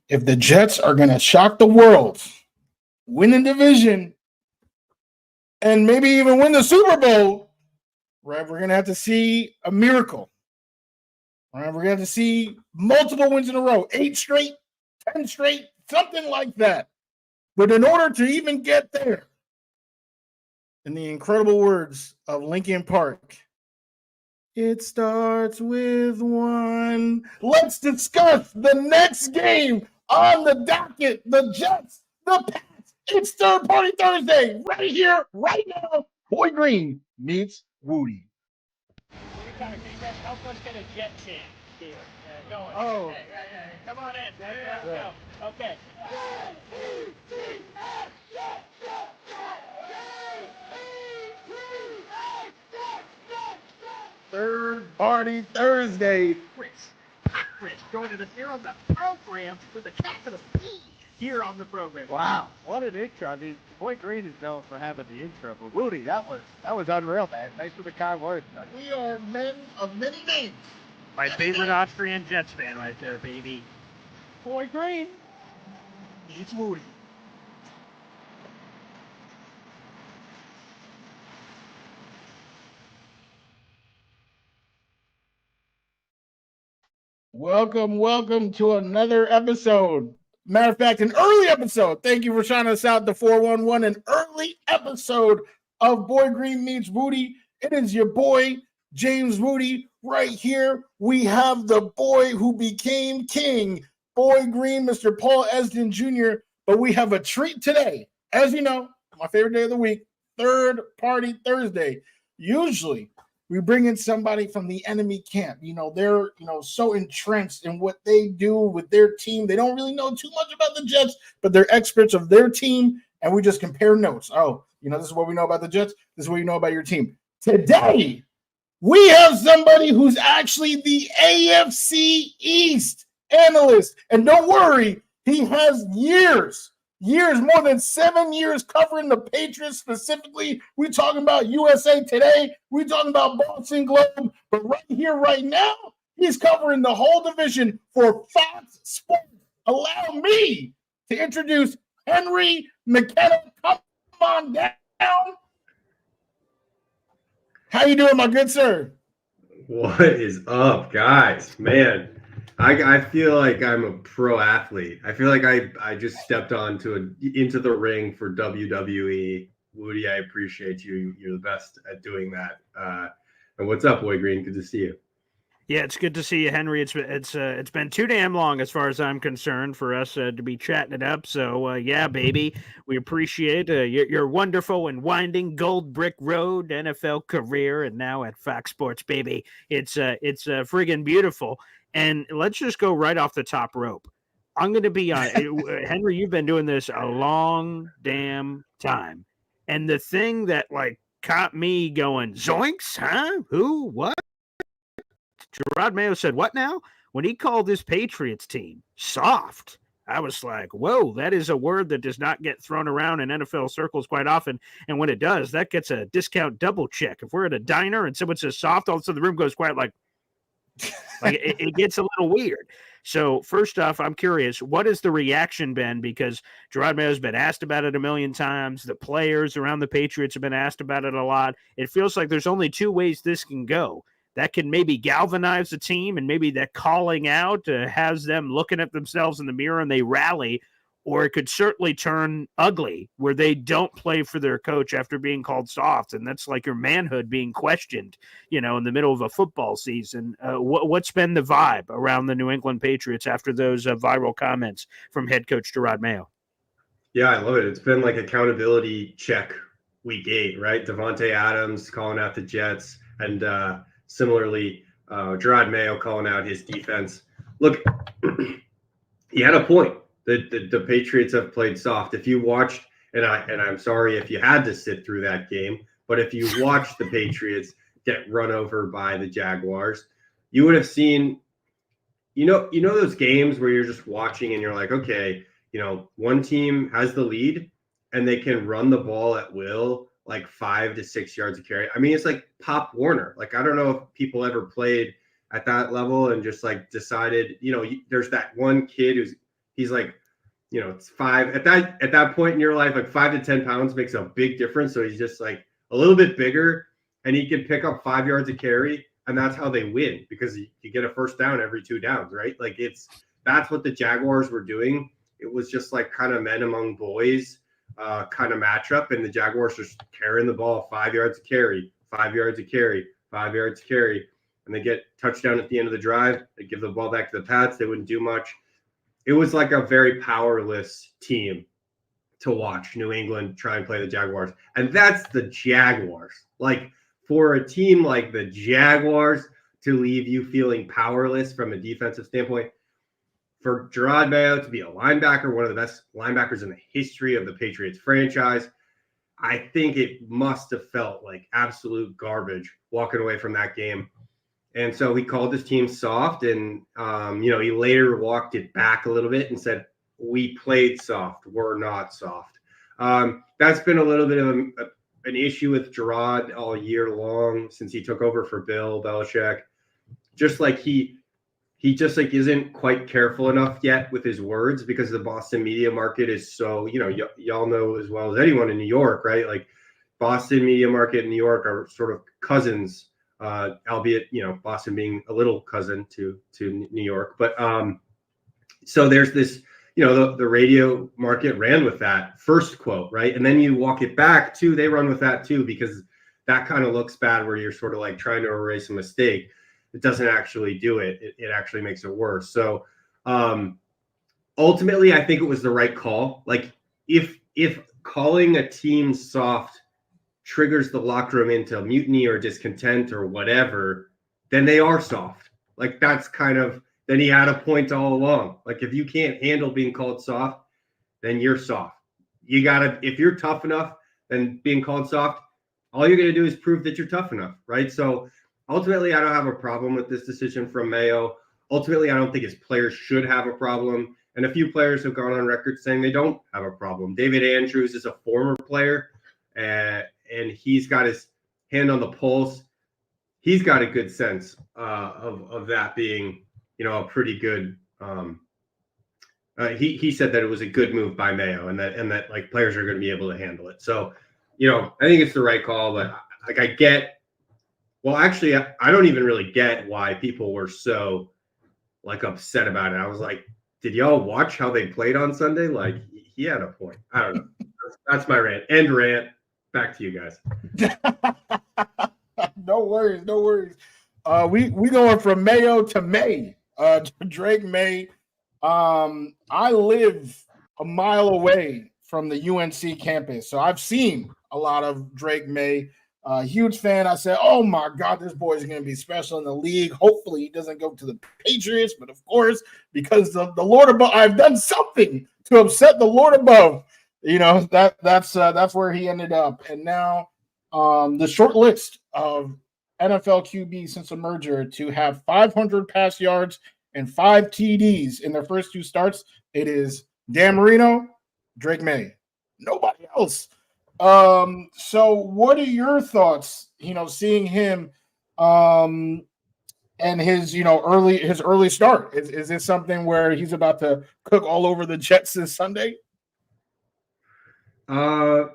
if the Jets are going to shock the world, win the division, and maybe even win the Super Bowl, right, we're going to have to see a miracle. Right, we're going to have to see multiple wins in a row, 8 straight, 10 straight, something like that. But in order to even get there, in the incredible words of Linkin Park, it starts with one. Let's discuss the next game on the docket. The Jets, the Pats. It's Third Party Thursday, right here, right now. Boy Green meets Wudi. Help us get a jet chant here. Going. Oh. Hey, come on in. Let's go. Okay. Third Party Thursday. Chris, joining us here on the program with a capital P here on the program. Wow, what an intro. I mean, Boy Green is known for having the intro, but Wudi, that was unreal, man. Thanks for the kind words. We are men of many names. My favorite Austrian Jets fan right there, baby. Boy Green. It's Wudi. Welcome to another episode. Matter of fact, an early episode. Thank you for shouting us out, the 411, an early episode of Boy Green Meets Wudi. It is your boy, James Wudi, right here. We have the boy who became king, Boy Green, Mr. Paul Esden Jr., but we have a treat today. As you know, my favorite day of the week, Third Party Thursday. Usually, we bring in somebody from the enemy camp. They're, so entrenched in what they do with their team. They don't really know too much about the Jets, but they're experts of their team, and we just compare notes. Oh, this is what we know about the Jets. This is what you know about your team. Today, we have somebody who's actually the AFC East analyst. And don't worry, he has years, more than 7 years covering the Patriots specifically. We're talking about USA Today. We're talking about Boston Globe. But right here, right now, he's covering the whole division for Fox Sports. Allow me to introduce Henry McKenna. Come on down. How you doing, my good sir? What is up, guys? Man, I feel like I'm a pro athlete. I feel like I just stepped into the ring for WWE. Wudi, I appreciate you. You're the best at doing that. And what's up, Boy Green? Good to see you. Yeah, it's good to see you, Henry. It's been too damn long, as far as I'm concerned, for us to be chatting it up. So yeah, baby, we appreciate your wonderful and winding gold brick road NFL career, and now at Fox Sports, baby. It's friggin' beautiful. And let's just go right off the top rope. I'm going to be on Henry. You've been doing this a long damn time, and the thing that caught me going zoinks, huh? Who? What? Gerard Mayo said, what now? When he called this Patriots team soft, I was like, whoa, that is a word that does not get thrown around in NFL circles quite often. And when it does, that gets a discount double check. If we're at a diner and someone says soft, all of a sudden the room goes quiet, like it gets a little weird. So first off, I'm curious, what has the reaction been? Because Gerard Mayo's been asked about it a million times. The players around the Patriots have been asked about it a lot. It feels like there's only two ways this can go. That can maybe galvanize the team, and maybe that calling out has them looking at themselves in the mirror and they rally, or it could certainly turn ugly where they don't play for their coach after being called soft. And that's like your manhood being questioned, in the middle of a football season. What's been the vibe around the New England Patriots after those viral comments from head coach Gerard Mayo? Yeah, I love it. It's been like accountability check week 8, right? Devontae Adams calling out the Jets, and similarly, Gerard Mayo calling out his defense. Look, he had a point. The Patriots have played soft. If you watched, and I'm sorry if you had to sit through that game, but if you watched the Patriots get run over by the Jaguars, you would have seen, those games where you're just watching and you're like, okay, one team has the lead and they can run the ball at will, like 5 to 6 yards of carry. I mean, it's like Pop Warner. Like, I don't know if people ever played at that level and just decided, there's that one kid who's, He's like, it's 5 at that point in your life, like 5 to 10 pounds makes a big difference. So he's just like a little bit bigger, and he can pick up 5 yards of carry, and that's how they win, because you get a first down every 2 downs, right? Like that's what the Jaguars were doing. It was just like kind of men among boys kind of matchup, and the Jaguars just carrying the ball 5 yards of carry, 5 yards of carry, 5 yards of carry, and they get touchdown at the end of the drive. They give the ball back to the Pats. They wouldn't do much. It was like a very powerless team to watch New England try and play the Jaguars. And that's the Jaguars. Like, for a team like the Jaguars to leave you feeling powerless from a defensive standpoint, for Gerard Mayo to be a linebacker, one of the best linebackers in the history of the Patriots franchise, I think it must have felt like absolute garbage walking away from that game. And so he called his team soft, and, he later walked it back a little bit and said, we played soft. We're not soft. That's been a little bit of an issue with Gerard all year long since he took over for Bill Belichick. Just like he just like isn't quite careful enough yet with his words, because the Boston media market is so, y'all know as well as anyone in New York, right? Like, Boston media market and New York are sort of cousins. Albeit, Boston being a little cousin to New York. But so there's this, the radio market ran with that first quote, right? And then you walk it back too. They run with that too, because that kind of looks bad, where you're sort of like trying to erase a mistake. It doesn't actually do it. It actually makes it worse. So ultimately, I think it was the right call. Like, if calling a team soft triggers the locker room into mutiny or discontent or whatever, then they are soft. Like, that's kind of, then he had a point all along. Like, if you can't handle being called soft, then you're soft. You gotta, if you're tough enough, then being called soft, all you're gonna do is prove that you're tough enough, right? So ultimately, I don't have a problem with this decision from Mayo. Ultimately, I don't think his players should have a problem. And a few players have gone on record saying they don't have a problem. David Andrews is a former player, and he's got his hand on the pulse. He's got a good sense of that being, a pretty good. He said that it was a good move by Mayo, and that like players are going to be able to handle it. So, I think it's the right call. But like, I get. Well, actually, I don't even really get why people were so like upset about it. I was like, did y'all watch how they played on Sunday? Like, he had a point. I don't know. That's my rant. End rant. Back to you guys. No worries. We going from Mayo to May. Drake May. I live a mile away from the UNC campus, so I've seen a lot of Drake May. Huge fan. I said, oh my God, this boy is going to be special in the league. Hopefully he doesn't go to the Patriots, but of course, because the Lord above, I've done something to upset the Lord above. That's where he ended up. And now the short list of NFL QB since the merger to have 500 pass yards and 5 TDs in their first 2 starts, it is Dan Marino, Drake May. Nobody else. So what are your thoughts, seeing him and his, early start? Is this something where he's about to cook all over the Jets this Sunday? Well,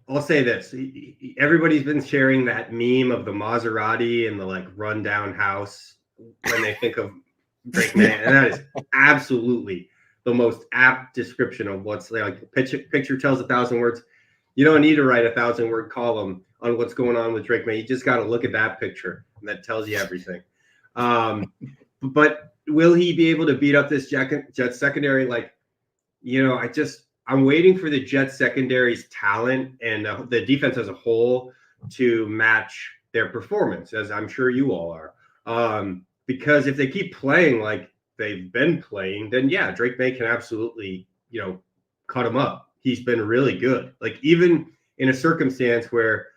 I'll say this. Everybody's been sharing that meme of the Maserati and the like rundown house when they think of Drake May. And that is absolutely the most apt description of what's like. Picture tells 1,000 words. You don't need to write 1,000-word column on what's going on with Drake May. You just got to look at that picture, and that tells you everything. But will he be able to beat up this Jets secondary? Like, I'm waiting for the Jets secondary's talent and the defense as a whole to match their performance, as I'm sure you all are. Because if they keep playing like they've been playing, then yeah, Drake May can absolutely, cut him up. He's been really good. Like, even in a circumstance where,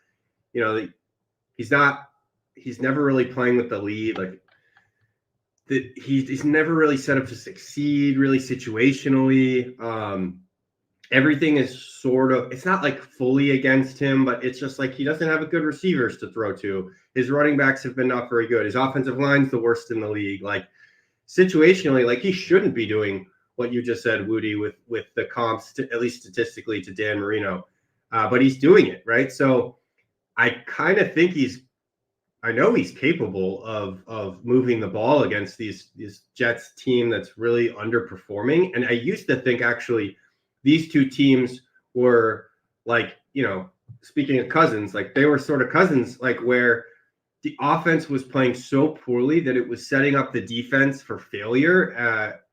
he's never really playing with the lead. Like, he's never really set up to succeed really situationally. Everything is sort of, it's not like fully against him, but it's just like he doesn't have a good receivers to throw to. His running backs have been not very good. His offensive line's the worst in the league. Like, situationally, like he shouldn't be doing what you just said, Woody, with the comps, at least statistically, to Dan Marino, but he's doing it, right? So I kind of think I know he's capable of moving the ball against these Jets team that's really underperforming. And I used to think actually these two teams were like, speaking of cousins, like they were sort of cousins, like where the offense was playing so poorly that it was setting up the defense for failure.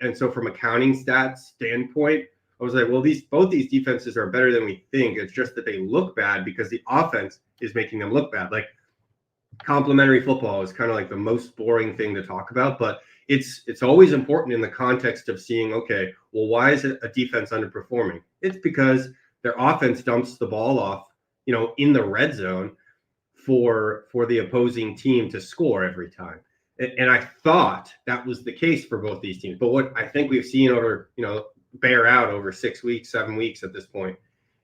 And so from a counting stats standpoint, I was like, well, both these defenses are better than we think. It's just that they look bad because the offense is making them look bad. Like complementary football is kind of like the most boring thing to talk about, but it's always important in the context of seeing, okay, well, why is a defense underperforming? It's because their offense dumps the ball off, in the red zone for the opposing team to score every time. And I thought that was the case for both these teams. But what I think we've seen bear out over 6 weeks, 7 weeks at this point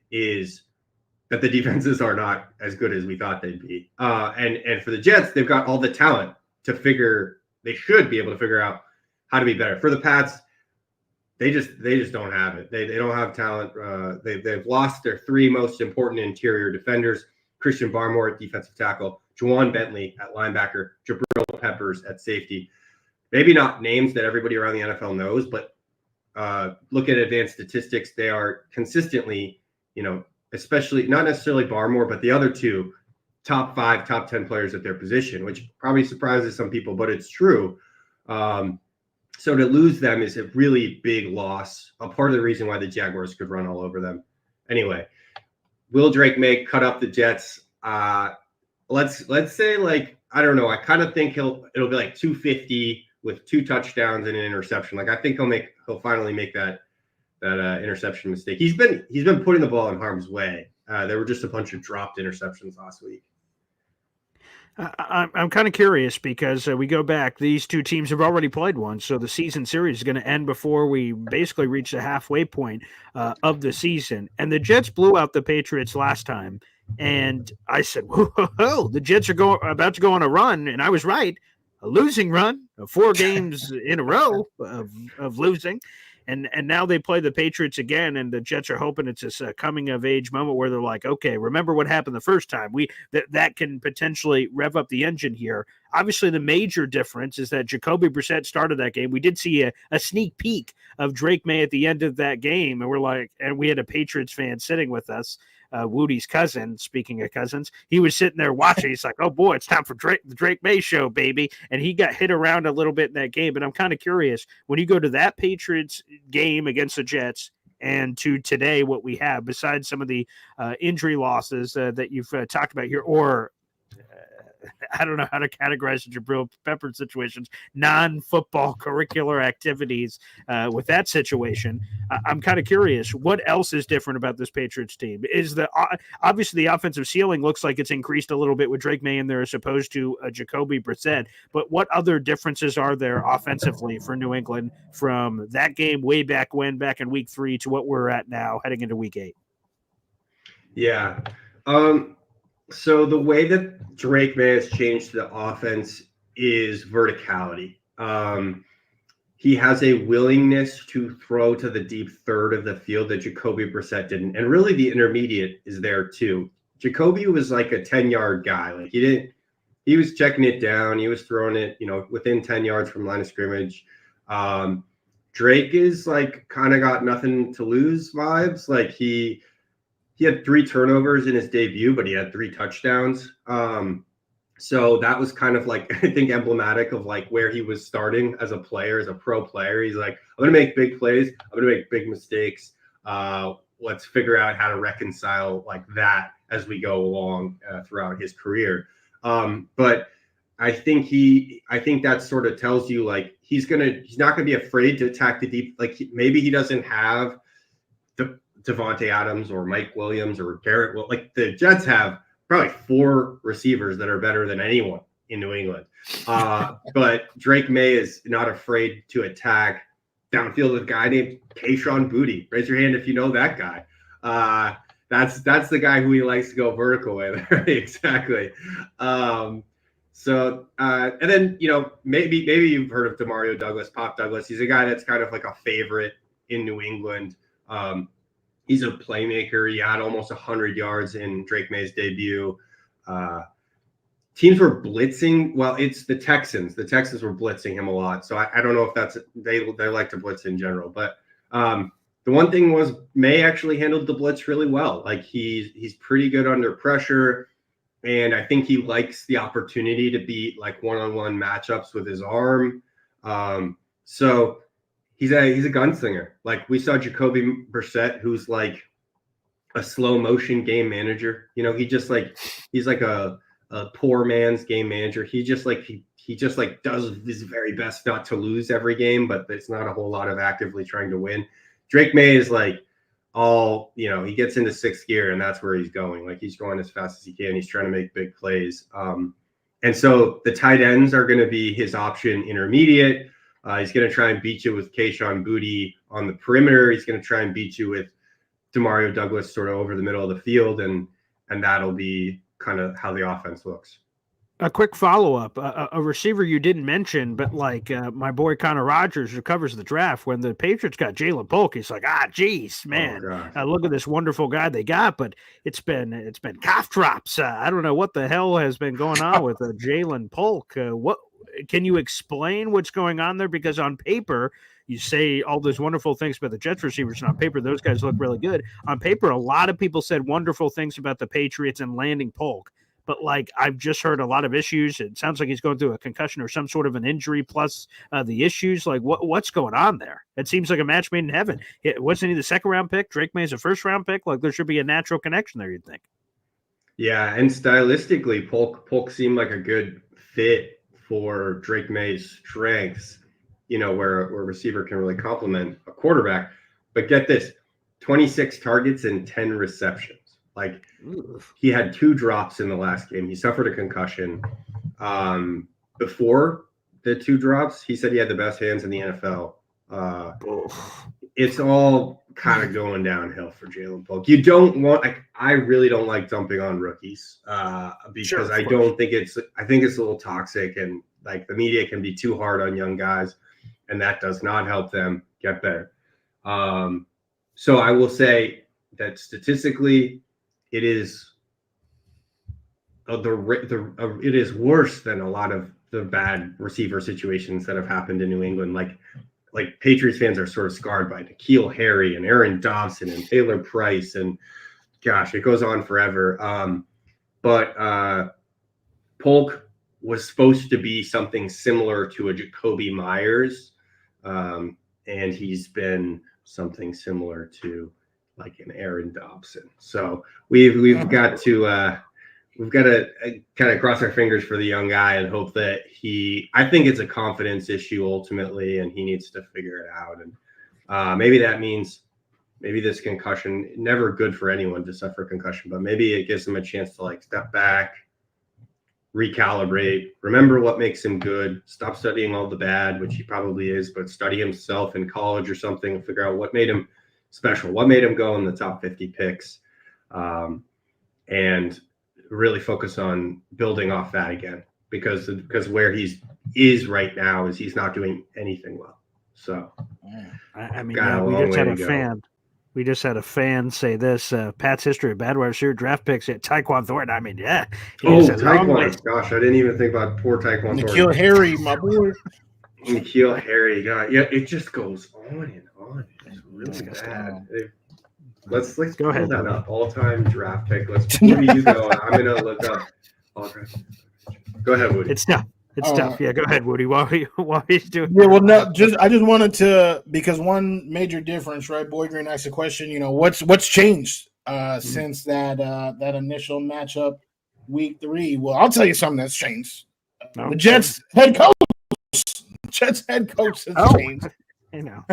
is that the defenses are not as good as we thought they'd be. And for the Jets, they've got all the talent they should be able to figure out how to be better. For the Pats, they just don't have it. They don't have talent. They've lost their 3 most important interior defenders: Christian Barmore at defensive tackle, Juwan Bentley at linebacker, Jabril Peppers at safety. Maybe not names that everybody around the NFL knows, but look at advanced statistics. They are consistently, especially not necessarily Barmore, but the other 2 top 5, top 10 players at their position, which probably surprises some people, but it's true. So to lose them is a really big loss. A part of the reason why the Jaguars could run all over them. Anyway, will Drake Maye cut up the Jets? Let's say, like, I don't know. I kind of think it'll be like 250 with 2 touchdowns and an interception. Like I think he'll finally make that interception mistake. He's been putting the ball in harm's way. There were just a bunch of dropped interceptions last week. I'm kind of curious because we go back. These 2 teams have already played once, so the season series is going to end before we basically reach the halfway point of the season. And the Jets blew out the Patriots last time, and I said, "Whoa, the Jets are about to go on a run," and I was right. A losing run, 4 games in a row of losing. And now they play the Patriots again, and the Jets are hoping it's this coming of age moment where they're like, okay, remember what happened the first time. That can potentially rev up the engine here. Obviously, the major difference is that Jacoby Brissett started that game. We did see a sneak peek of Drake Maye at the end of that game, and we had a Patriots fan sitting with us. Woody's cousin, speaking of cousins, he was sitting there watching. He's like, oh boy, it's time for the Drake Maye show, baby. And he got hit around a little bit in that game. But I'm kind of curious, when you go to that Patriots game against the Jets and to today, what we have, besides some of the injury losses that you've talked about here, or I don't know how to categorize the Jabril Peppers situations, non-football curricular activities with that situation. I'm kind of curious, what else is different about this Patriots team? Is obviously the offensive ceiling looks like it's increased a little bit with Drake Maye in there as opposed to Jacoby Brissett, but what other differences are there offensively for New England from that game way back in week 3 to what we're at now heading into week 8? Yeah. So the way that Drake Maye has changed the offense is verticality. He has a willingness to throw to the deep third of the field that Jacoby Brissett didn't. And really the intermediate is there too. Jacoby was like a 10-yard guy. Like he was checking it down. He was throwing it, within 10 yards from line of scrimmage. Drake is like kind of got nothing to lose vibes. Like he had 3 turnovers in his debut, but he had 3 touchdowns. So that was kind of like, I think, emblematic of like where he was starting as a player, as a pro player. He's like, I'm going to make big plays. I'm going to make big mistakes. Let's figure out how to reconcile like that as we go along throughout his career. But I think that sort of tells you like he's not going to be afraid to attack the deep. Like maybe he doesn't have the Devontae Adams or Mike Williams or Garrett. Well, like the Jets have probably 4 receivers that are better than anyone in New England. But Drake Maye is not afraid to attack downfield with a guy named Kayshon Boutte. Raise your hand if you know that guy. That's the guy who he likes to go vertical with. Exactly. So, and then, maybe you've heard of Demario Douglas, Pop Douglas. He's a guy that's kind of like a favorite in New England. He's a playmaker. He had almost 100 yards in Drake May's debut. Teams were blitzing. Well, it's the Texans. The Texans were blitzing him a lot. So I don't know if that's they like to blitz in general. But the one thing was May actually handled the blitz really well. Like he's pretty good under pressure. And I think he likes the opportunity to beat like one-on-one matchups with his arm. So he's a gunslinger. Like we saw Jacoby Brissett, who's like a slow motion game manager. He's like a poor man's game manager. He just does his very best not to lose every game, but it's not a whole lot of actively trying to win. Drake May is like he gets into sixth gear and that's where he's going. Like he's going as fast as he can. He's trying to make big plays. And so the tight ends are going to be his option intermediate. He's going to try and beat you with Kayshon Boutte on the perimeter. He's going to try and beat you with Demario Douglas sort of over the middle of the field. And that'll be kind of how the offense looks. A quick follow-up, a receiver you didn't mention, but like my boy Connor Rogers, who covers the draft, when the Patriots got Jalen Polk, he's like, geez, man, look at this wonderful guy they got, but it's been cough drops. I don't know what the hell has been going on with Jalen Polk. What can you explain what's going on there? Because on paper, you say all those wonderful things about the Jets receivers, and on paper, those guys look really good. On paper, a lot of people said wonderful things about the Patriots and landing Polk. But like I've just heard a lot of issues. It sounds like he's going through a concussion or some sort of an injury plus the issues. Like what's going on there? It seems like a match made in heaven. Wasn't he the second round pick? Drake May's a first round pick. Like there should be a natural connection there, you'd think. Yeah, and stylistically, Polk seemed like a good fit for Drake May's strengths. Where a receiver can really complement a quarterback. But get this: 26 targets and 10 receptions. Like he had 2 drops in the last game. He suffered a concussion. Before the 2 drops, he said he had the best hands in the NFL. It's all kind of going downhill for Jalen Polk. You don't want. I really don't like dumping on rookies because I think it's a little toxic, and like the media can be too hard on young guys, and that does not help them get better. So I will say that statistically, it is it is worse than a lot of the bad receiver situations that have happened in New England. Like Patriots fans are sort of scarred by N'Keal Harry and Aaron Dobson and Taylor Price, and gosh, it goes on forever. But Polk was supposed to be something similar to a Jacoby Myers, and he's been something similar to like an Aaron Dobson. So we've got to kind of cross our fingers for the young guy and hope that I think it's a confidence issue ultimately, and he needs to figure it out. And maybe that means this concussion, never good for anyone to suffer concussion, but maybe it gives him a chance to like step back, recalibrate, remember what makes him good, stop studying all the bad, which he probably is, but study himself in college or something and figure out what made him special, what made him go in the top 50 picks, and really focus on building off that again, because where is right now is he's not doing anything well. So I mean, we just had a fan say this, Pat's history of bad wide receiver draft picks at Tyquan Thornton. I mean, yeah. Tyquan. Gosh, I didn't even think about poor Tyquan Thornton. N'Keal Harry, my boy. N'Keal Harry, God, yeah, it just goes on and on. It's really bad. Let's go ahead. That up. All-time draft pick. Where do you go? I'm gonna look up. Go ahead, Woody. It's tough. Yeah, go ahead, Woody. While he's doing. Yeah, well, no, I just wanted to, because one major difference, right? Boy Green asked the question. What's changed since that initial matchup, week 3? Well, I'll tell you something that's changed. The Jets head coach. Jets head coach has changed. I know.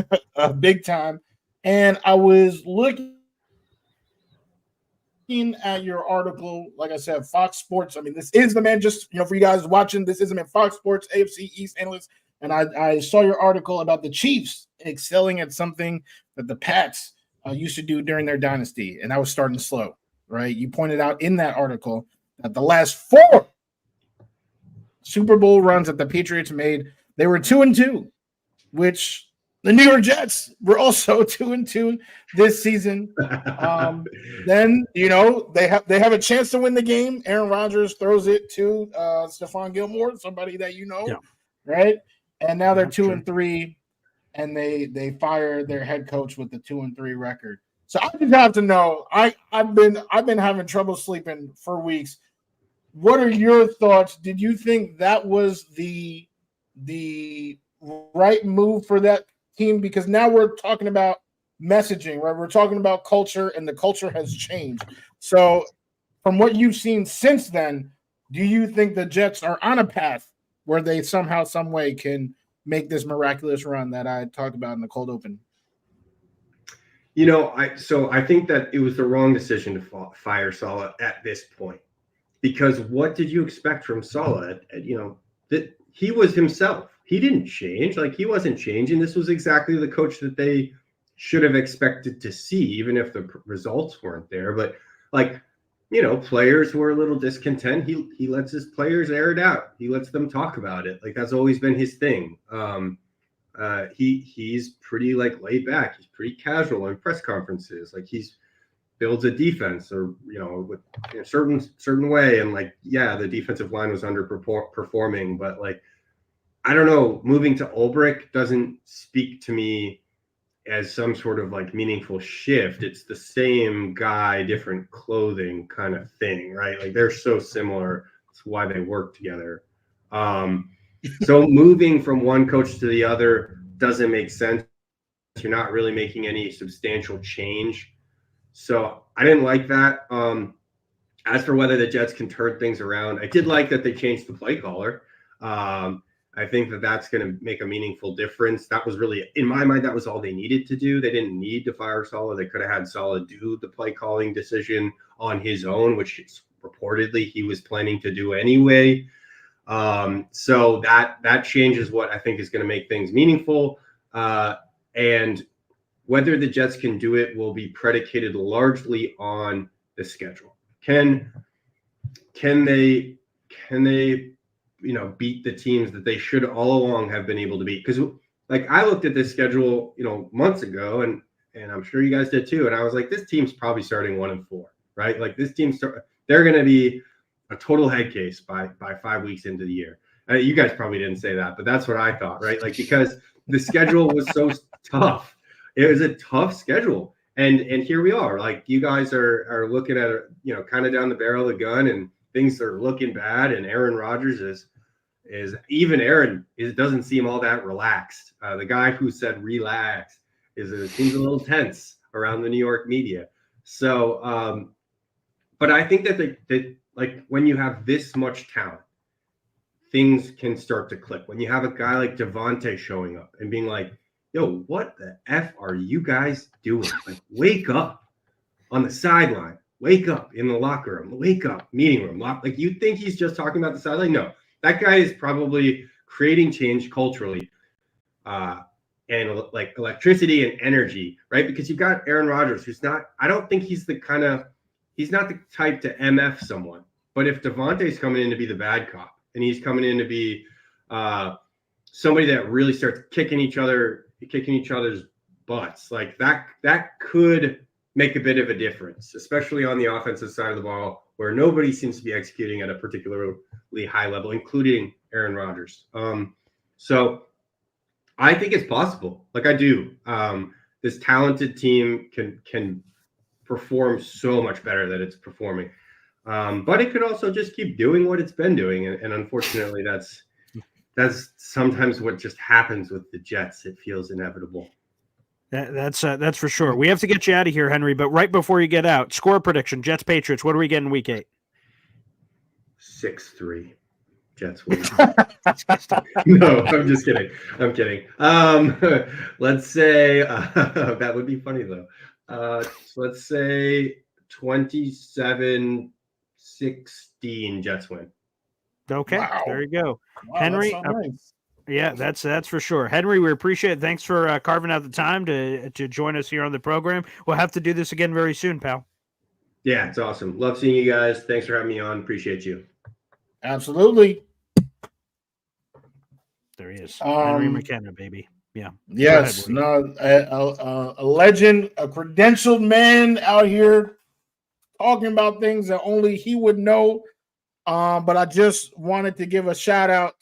Big time. And I was looking at your article, like I said, Fox Sports. I mean, this is the man, just, for you guys watching, this is the man, Fox Sports, AFC East analyst. And I saw your article about the Chiefs excelling at something that the Pats used to do during their dynasty. And I was starting slow, right? You pointed out in that article that the last 4 Super Bowl runs that the Patriots made, they were 2-2, which the New York Jets were also 2-2 this season. Then they have a chance to win the game. Aaron Rodgers throws it to Stephon Gilmore, somebody that right? And now they're 2-3, and they fire their head coach with the 2-3 record. So I just have to know. I've been having trouble sleeping for weeks. What are your thoughts? Did you think that was the right move for that team? Because now we're talking about messaging, right? We're talking about culture, and the culture has changed. So from what you've seen since then, do you think the Jets are on a path where they somehow, some way can make this miraculous run that I talked about in the cold open? I think that it was the wrong decision to fire Saleh at this point, because what did you expect from Saleh? That he was himself. He didn't change. Like, he wasn't changing. This was exactly the coach that they should have expected to see, even if the results weren't there. But players were a little discontent. He lets his players air it out. He lets them talk about it. Like, that's always been his thing. He's pretty laid back. He's pretty casual in press conferences. Like, he's builds a defense with a certain way. And the defensive line was underperforming, but I don't know, moving to Ulbrich doesn't speak to me as some sort of meaningful shift. It's the same guy, different clothing kind of thing, right? Like, they're so similar. That's why they work together. So moving from one coach to the other doesn't make sense. You're not really making any substantial change. So I didn't like that. As for whether the Jets can turn things around, I did like that they changed the play caller. I think that that's going to make a meaningful difference. That was really, in my mind, that was all they needed to do. They didn't need to fire Saleh. They could have had Saleh do the play calling decision on his own, which reportedly he was planning to do anyway. So that changes what I think is going to make things meaningful. And whether the Jets can do it will be predicated largely on the schedule. Can they beat the teams that they should all along have been able to beat? Because I looked at this schedule, months ago, and I'm sure you guys did too. And I was like, this team's probably starting 1-4, right? Like, this team's they're going to be a total head case by 5 weeks into the year. You guys probably didn't say that, but that's what I thought, right? Because the schedule was so tough. It was a tough schedule. And here we are. You guys are looking at kind of down the barrel of the gun, and things are looking bad. And Aaron Rodgers is even Aaron doesn't seem all that relaxed. The guy who said relax seems a little tense around the New York media. So, but I think that when you have this much talent, things can start to click. When you have a guy like Davante showing up and being like, yo, what the F are you guys doing? Wake up on the sideline. Wake up in the locker room. Wake up, meeting room. You think he's just talking about the sideline? No, that guy is probably creating change culturally, and electricity and energy, right? Because you've got Aaron Rodgers, who's not. I don't think he's not the type to MF someone. But if Davante's coming in to be the bad cop, and he's coming in to be somebody that really starts kicking each other's butts, that could make a bit of a difference, especially on the offensive side of the ball, where nobody seems to be executing at a particularly high level, including Aaron Rodgers. So I think it's possible. I do. This talented team can perform so much better than it's performing. But it could also just keep doing what it's been doing. And unfortunately, that's sometimes what just happens with the Jets. It feels inevitable. That's for sure. We have to get you out of here, Henry. But right before you get out, score prediction: Jets Patriots. What do we get in Week 8? 6-3. Jets win. No, I'm just kidding. I'm kidding. Let's say that would be funny though. So let's say 27-16 Jets win. Okay, wow. There you go, wow, Henry. That's so nice. Yeah, that's for sure. Henry, we appreciate it. Thanks for carving out the time to join us here on the program. We'll have to do this again very soon, pal. Yeah, it's awesome. Love seeing you guys. Thanks for having me on. Appreciate you. Absolutely. There he is. Henry Um, McKenna, baby. Yeah. Yes, Woody. no, a legend, a credentialed man out here talking about things that only he would know. But I just wanted to give a shout out.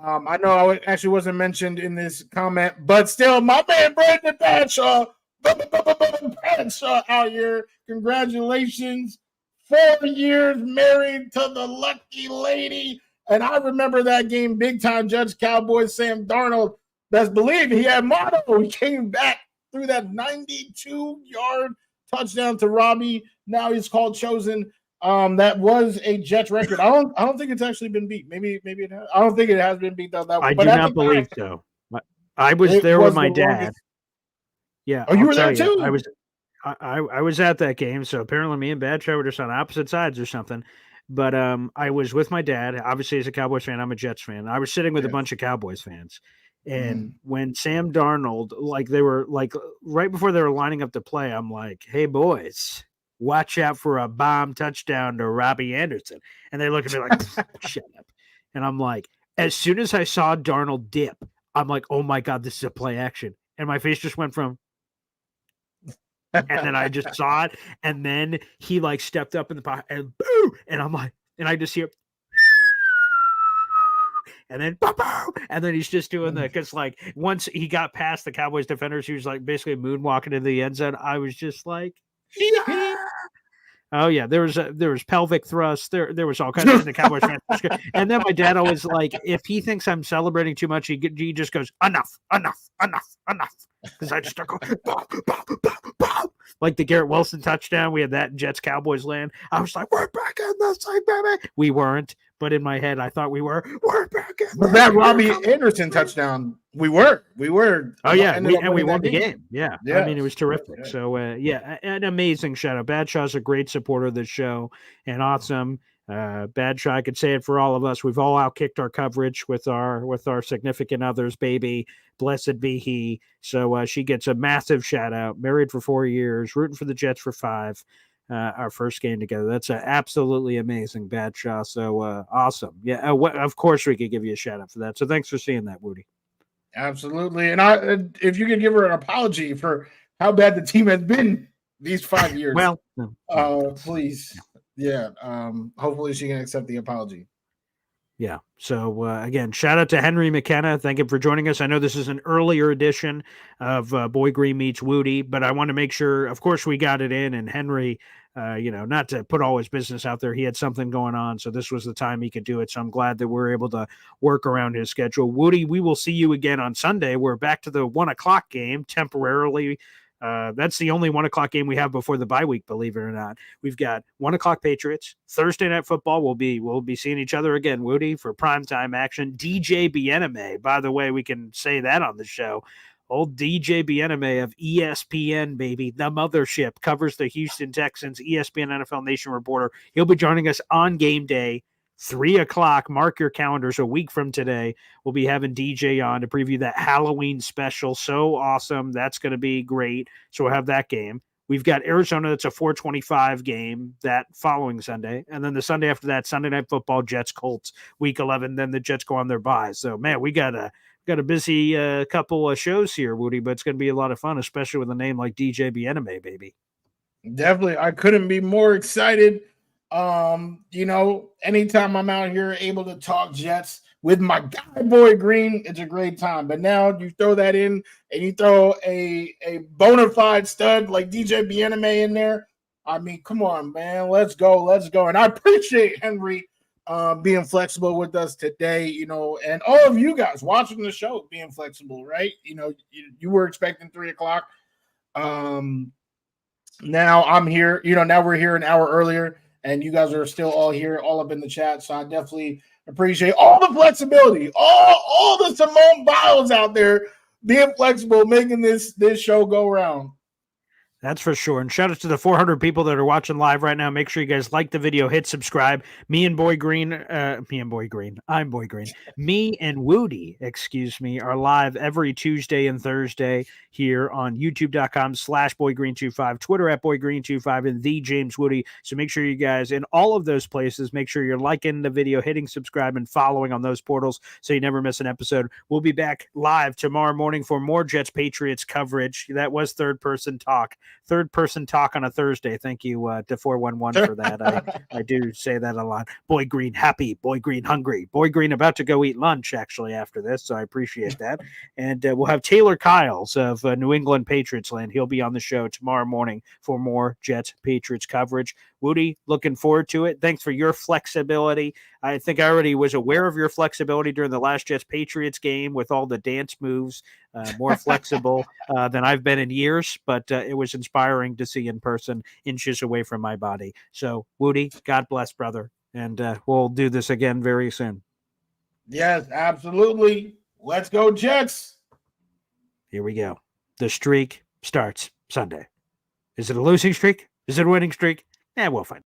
I know I actually wasn't mentioned in this comment, but still, my man Brandon Bradshaw, Bradshaw out here. Congratulations. 4 years married to the lucky lady. And I remember that game big time. Judge Cowboys, Sam Darnold, best believe he had motto. He came back through that 92-yard touchdown to Robbie. Now he's called chosen. That was a Jets record. I don't think it's actually been beat. Maybe it has. I don't think it has been beat though. I do not believe so. I was there with my dad. Longest. Yeah. Oh, you were there too? I was at that game, so apparently me and Bradshaw were just on opposite sides or something. But I was with my dad. Obviously, as a Cowboys fan, I'm a Jets fan. I was sitting with a bunch of Cowboys fans. And when Sam Darnold, they were right before they were lining up to play, I'm like, "Hey boys, watch out for a bomb touchdown to Robbie Anderson." And they look at me like, "Shut up." And I'm like, as soon as I saw Darnold dip, I'm like, "Oh my God, this is a play action." And my face just went from, and then I just saw it. And then he stepped up in the pocket and boom. And I'm like, and I just hear, and then boom, boom, and then he's just doing the, because once he got past the Cowboys defenders, he was basically moonwalking into the end zone. I was just like, yeah. Oh yeah, there was pelvic thrust. There was all kinds of the Cowboys fans. And then my dad always if he thinks I'm celebrating too much, he just goes enough, because I just start going bow, bow, bow, bow. Like the Garrett Wilson touchdown. We had that in Jets Cowboys land. I was like, we're back in this thing, baby. We weren't, but in my head I thought we were. We're back in. But that Robbie Anderson touchdown, we were. Oh yeah, we won the game. Yeah, I mean it was terrific. Yeah. So an amazing shout out. Badshaw's a great supporter of the show and awesome. Badshaw, I could say it for all of us. We've all outkicked our coverage with our significant others, baby. Blessed be he. So she gets a massive shout out. Married for 4 years, rooting for the Jets for 5. Our first game together. That's absolutely amazing, Badshaw. So awesome. Yeah, of course we could give you a shout out for that. So thanks for seeing that, Wudi. Absolutely. And if you could give her an apology for how bad the team has been these 5 years. Well, please. Yeah. Hopefully she can accept the apology. Yeah. So again, shout out to Henry McKenna. Thank him for joining us. I know this is an earlier edition of Boy Green Meets Wudi, but I want to make sure, of course, we got it in. And Henry, not to put all his business out there, he had something going on, so this was the time he could do it. So I'm glad that we're able to work around his schedule. Wudi, we will see you again on Sunday. We're back to the 1:00 game temporarily. That's the only 1:00 game we have before the bye week, believe it or not. We've got 1:00 Patriots. Thursday Night Football. We'll be seeing each other again, Wudi, for primetime action. DJ Bieneme, by the way, we can say that on the show. Old DJ Bieneme of ESPN, baby. The mothership covers the Houston Texans, ESPN NFL Nation reporter. He'll be joining us on game day. 3:00. Mark your calendars. A week from today, we'll be having DJ on to preview that Halloween special. So awesome. That's going to be great. So we'll have that game. We've got Arizona. That's a 4:25 game that following Sunday. And then the Sunday after that, Sunday Night Football, Jets, Colts, week 11. Then the Jets go on their bye. So, man, we got a busy couple of shows here, Wudi, but it's going to be a lot of fun, especially with a name like DJ Bieneme, baby. Definitely. I couldn't be more excited. Anytime I'm out here able to talk Jets with my guy Boy Green, it's a great time. But now you throw that in and you throw a bona fide stud like DJ Bieneme in there. I mean, come on, man. Let's go. And I appreciate Henry being flexible with us today, and all of you guys watching the show being flexible, right? You were expecting 3:00. Now I'm here, now we're here an hour earlier. And you guys are still all here, all up in the chat. So I definitely appreciate all the flexibility, all the Simone Biles out there being flexible, making this show go around. That's for sure. And shout out to the 400 people that are watching live right now. Make sure you guys like the video, hit subscribe. Me and Boy Green, I'm Boy Green. Me and Wudi, excuse me, are live every Tuesday and Thursday here on youtube.com/boygreen25, Twitter @boygreen25, and the James Wudi. So make sure you guys in all of those places, make sure you're liking the video, hitting subscribe, and following on those portals so you never miss an episode. We'll be back live tomorrow morning for more Jets Patriots coverage. That was third person talk on a Thursday. Thank you to 411 for that. I do say that a lot. Boy Green happy, Boy Green hungry, Boy Green about to go eat lunch actually after this, so I appreciate that. And we'll have Taylor Kyles of New England Patriots Land. He'll be on the show tomorrow morning for more Jets Patriots coverage. Woody, looking forward to it. Thanks for your flexibility. I think I already was aware of your flexibility during the last Jets Patriots game with all the dance moves, more flexible than I've been in years, but it was inspiring to see in person, inches away from my body. So, Woody, God bless, brother. And we'll do this again very soon. Yes, absolutely. Let's go, Jets. Here we go. The streak starts Sunday. Is it a losing streak? Is it a winning streak? We'll find out.